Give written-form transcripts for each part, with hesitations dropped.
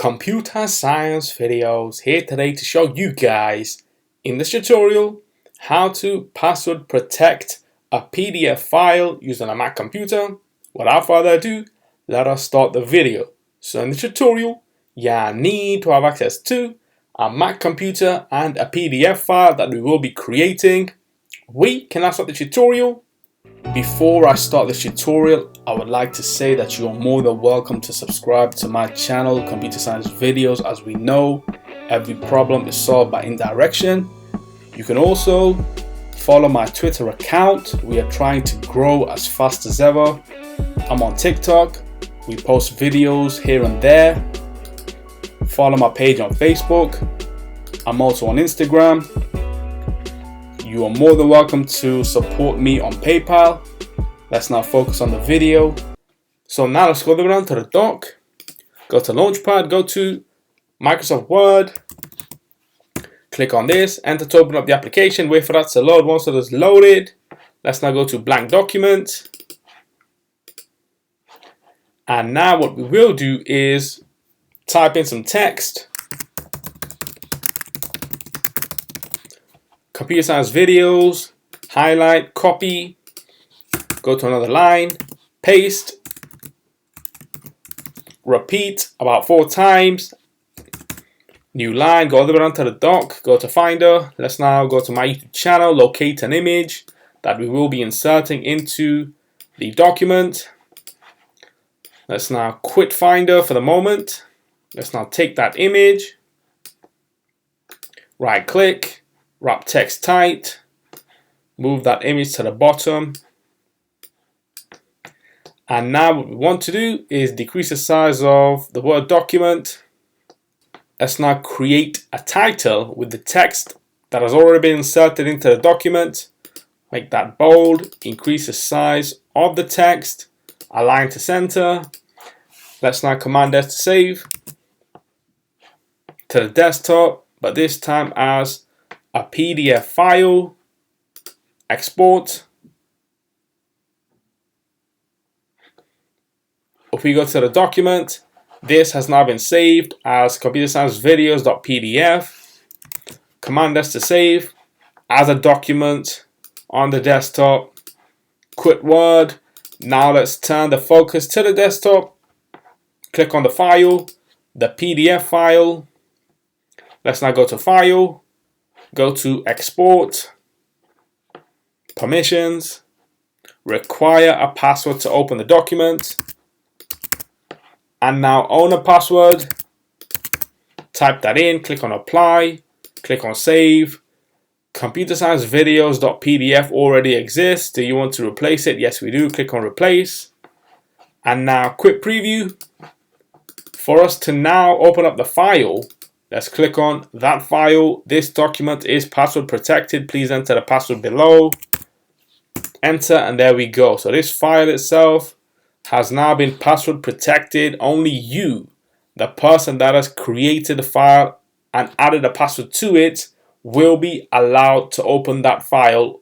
Computer Science Videos here today to show you guys in this tutorial how to password protect a PDF file using a Mac computer. Without further ado, let us start the video. So in the tutorial, you need to have access to a Mac computer and a PDF file that we will be creating. We can now start the tutorial. Before I start this tutorial, I would like to say that you are more than welcome to subscribe to my channel, Computer Science Videos. As we know, every problem is solved by indirection. You can also follow my Twitter account. We are trying to grow as fast as ever. I'm on TikTok. We post videos here and there. Follow my page on Facebook. I'm also on Instagram. You are more than welcome to support me on PayPal. Let's now focus on the video. So now let's go down to the dock. Go to Launchpad, go to Microsoft Word. Click on this, enter to open up the application, wait for that to load. Once it is loaded, let's now go to blank document. And now what we will do is type in some text. Computer Science Videos, highlight, copy, go to another line, paste, repeat about 4 times, new line, go all the way down to the dock, go to Finder. Let's now go to my YouTube channel, locate an image that we will be inserting into the document. Let's now quit Finder for the moment. Let's now take that image, right click, wrap text tight, move that image to the bottom. And now what we want to do is decrease the size of the Word document. Let's now create a title with the text that has already been inserted into the document. Make that bold, increase the size of the text, align to center. Let's now Command S to save to the desktop, but this time as a PDF file, export. If we go to the document, this has now been saved as ComputerScienceVideos.pdf. Command S to save as a document on the desktop. Quit Word. Now let's turn the focus to the desktop. Click on the file, the PDF file. Let's now go to File. Go to Export, Permissions, require a password to open the document, and now own a password. Type that in, click on Apply, click on Save. ComputerScienceVideos.pdf already exists. Do you want to replace it? Yes, we do. Click on Replace. And now Quick Preview. For us to now open up the file, let's click on that file. This document is password protected. Please enter the password below. Enter, and there we go. So this file itself has now been password protected. Only you, the person that has created the file and added a password to it, will be allowed to open that file.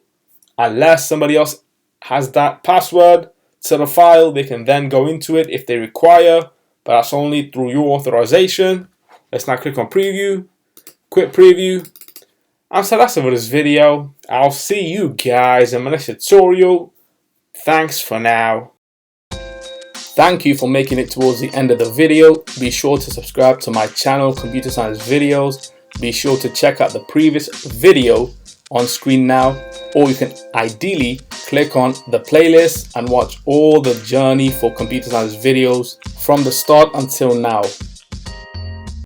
Unless somebody else has that password to the file, they can then go into it if they require, but that's only through your authorization. Let's now click on Preview, Quit Preview. And so that's it for this video. I'll see you guys in my next tutorial. Thanks for now. Thank you for making it towards the end of the video. Be sure to subscribe to my channel, Computer Science Videos. Be sure to check out the previous video on screen now, or you can ideally click on the playlist and watch all the journey for Computer Science Videos from the start until now.